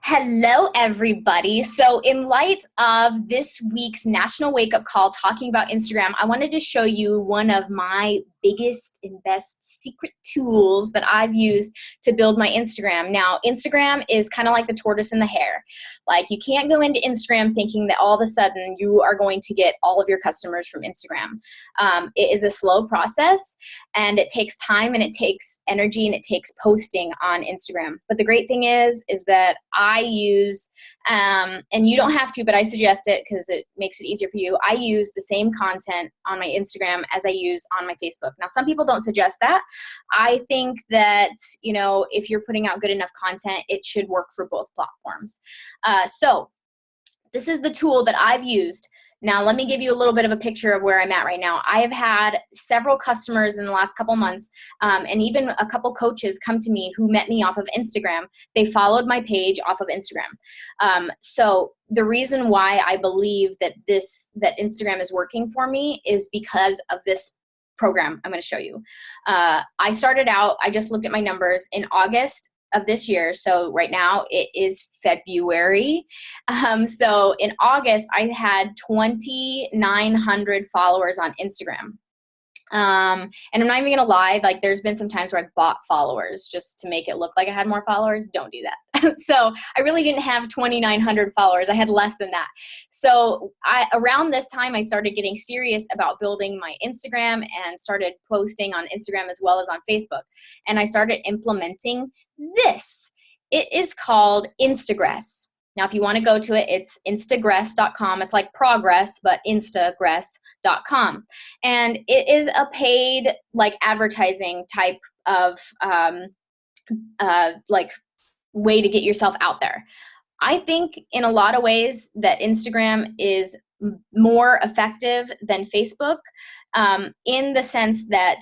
Hello, everybody. So, in light of this week's National Wake Up Call talking about Instagram, I wanted to show you one of my biggest and best secret tools that I've used to build my Instagram. Now, Instagram is kind of like the tortoise and the hare. Like, you can't go into Instagram thinking that all of a sudden you are going to get all of your customers from Instagram. It is a slow process, and it takes time, and it takes energy, and it takes posting on Instagram. But the great thing is that I use, and you don't have to, but I suggest it because it makes it easier for you. I use the same content on my Instagram as I use on my Facebook. Now, some people don't suggest that. I think that, if you're putting out good enough content, it should work for both platforms. So this is the tool that I've used. Now, let me give you a little bit of a picture of where I'm at right now. I have had several customers in the last couple months, and even a couple coaches come to me who met me off of Instagram. They followed my page off of Instagram. So the reason why I believe that Instagram is working for me is because of this program I'm going to show you. I started out, I just looked at my numbers in August of this year. So right now it is February. So in August, I had 2,900 followers on Instagram. And I'm not even gonna lie, like there's been some times where I've bought followers just to make it look like I had more followers. Don't do that. So I really didn't have 2,900 followers. I had less than that. So around this time, I started getting serious about building my Instagram and started posting on Instagram as well as on Facebook. And I started implementing this. It is called Instagress. Now, if you want to go to it, it's instagress.com. It's like progress, but instagress.com. And it is a paid, like, advertising type of way to get yourself out there. I think in a lot of ways that Instagram is more effective than Facebook, in the sense that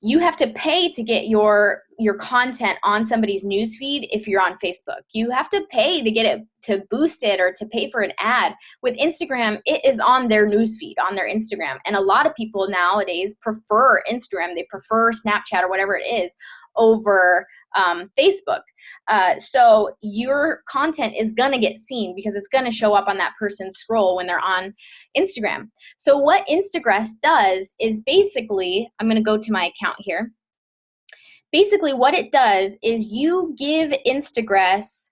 you have to pay to get your content on somebody's newsfeed if you're on Facebook. You have to pay to get it, to boost it, or to pay for an ad. With Instagram, it is on their newsfeed, on their Instagram. And a lot of people nowadays prefer Instagram. They prefer Snapchat or whatever it is over Facebook. So your content is going to get seen because it's going to show up on that person's scroll when they're on Instagram. So what Instagress does is basically, I'm going to go to my account here. Basically what it does is you give Instagress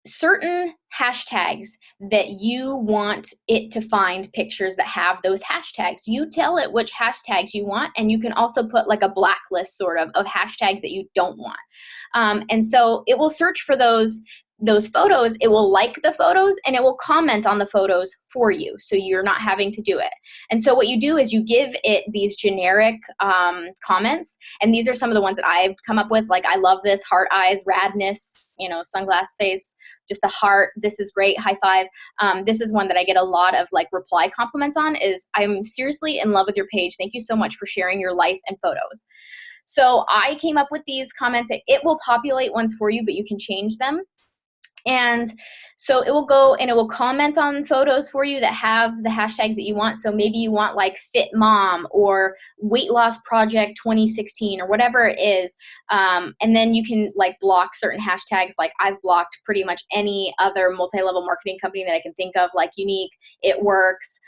certain hashtags that you want it to find pictures that have those hashtags. You tell it which hashtags you want, and you can also put like a blacklist sort of hashtags that you don't want. And so it will search for those photos, it will like the photos, and it will comment on the photos for you, so you're not having to do it. And so what you do is you give it these generic comments, and these are some of the ones that I've come up with, like, I love this, heart eyes, radness, sunglass face, just a heart, this is great, high five. This is one that I get a lot of like reply compliments on, is I'm seriously in love with your page. Thank you so much for sharing your life and photos. So I came up with these comments. It will populate ones for you, but you can change them. And so it will go and it will comment on photos for you that have the hashtags that you want. So maybe you want like fit mom or weight loss project 2016 or whatever it is. And then you can like block certain hashtags. Like I've blocked pretty much any other multi-level marketing company that I can think of, like Unique, It Works,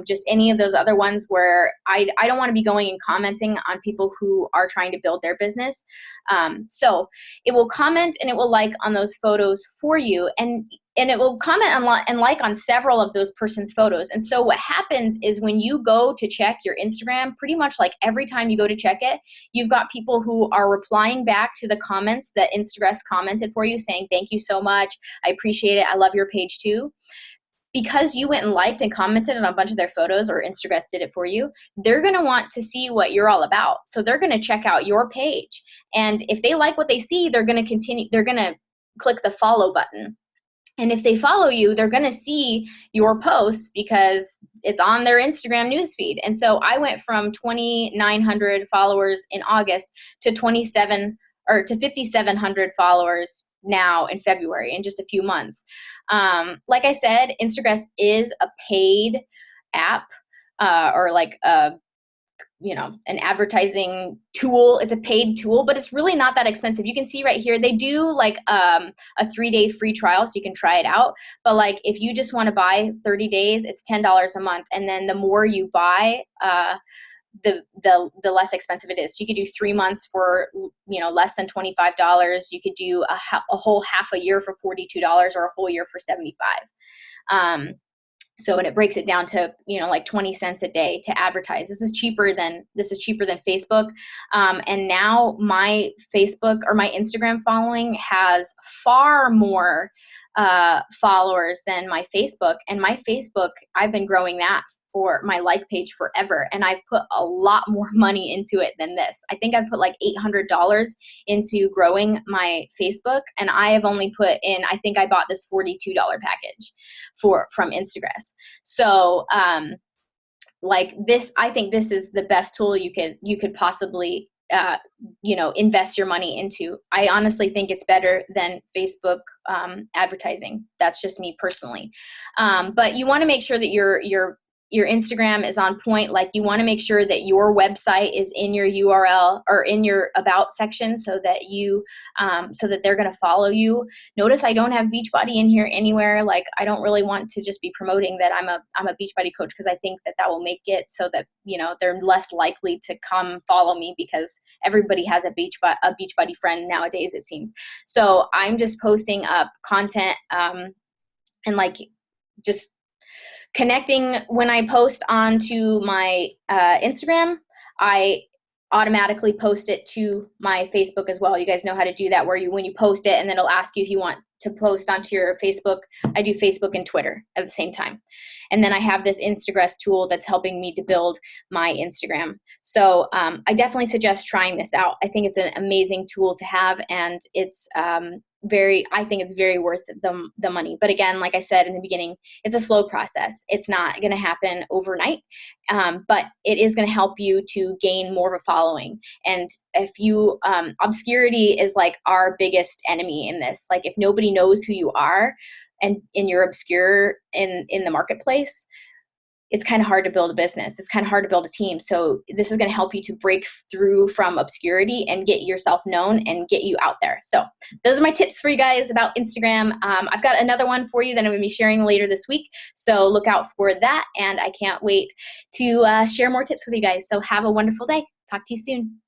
just any of those other ones where I don't want to be going and commenting on people who are trying to build their business. So it will comment and it will like on those photos for you, and it will comment and like on several of those person's photos. And so what happens is when you go to check your Instagram, pretty much like every time you go to check it, you've got people who are replying back to the comments that Instagress commented for you, saying, thank you so much, I appreciate it, I love your page too. Because you went and liked and commented on a bunch of their photos, or Instagress did it for you, they're going to want to see what you're all about. So they're going to check out your page. And if they like what they see, they're going to click the follow button. And if they follow you, they're going to see your posts because it's on their Instagram newsfeed. And so I went from 2,900 followers in August to 5,700 followers now in February, in just a few months. Like I said, Instagress is a paid app, or like a an advertising tool. It's a paid tool, but it's really not that expensive. You can see right here, they do like a 3-day free trial, so you can try it out. But like if you just want to buy 30 days, it's $10 a month. And then the more you buy, the less expensive it is. So you could do 3 months for, less than $25. You could do a whole half a year for $42 or a whole year for $75. So, and it breaks it down to, like 20 cents a day to advertise. This is cheaper than Facebook. And now my Facebook or my Instagram following has far more followers than my Facebook. And my Facebook, I've been growing that for my like page forever. And I've put a lot more money into it than this. I think I've put like $800 into growing my Facebook. And I have only put in, I think I bought this $42 package from Instagress. So, like this, I think this is the best tool you could possibly invest your money into. I honestly think it's better than Facebook advertising. That's just me personally. But you want to make sure that your Instagram is on point. Like you want to make sure that your website is in your URL or in your about section so that they're going to follow you. Notice I don't have Beachbody in here anywhere. Like I don't really want to just be promoting that I'm a Beachbody coach, because I think that will make it so that, they're less likely to come follow me, because everybody has a Beachbody friend nowadays, it seems. So I'm just posting up content and like just connecting. When I post onto my Instagram, I automatically post it to my Facebook as well. You guys know how to do that, where when you post it, and then it'll ask you if you want to post onto your Facebook. I do Facebook and Twitter at the same time. And then I have this Instagress tool that's helping me to build my Instagram. So I definitely suggest trying this out. I think it's an amazing tool to have, and it's I think it's very worth the money. But again, like I said in the beginning, it's a slow process. It's not going to happen overnight, but it is going to help you to gain more of a following. And if you, obscurity is like our biggest enemy in this. Like if nobody knows who you are and you're obscure in the marketplace, it's kind of hard to build a business. It's kind of hard to build a team. So this is going to help you to break through from obscurity and get yourself known and get you out there. So those are my tips for you guys about Instagram. I've got another one for you that I'm going to be sharing later this week. So look out for that. And I can't wait to share more tips with you guys. So have a wonderful day. Talk to you soon.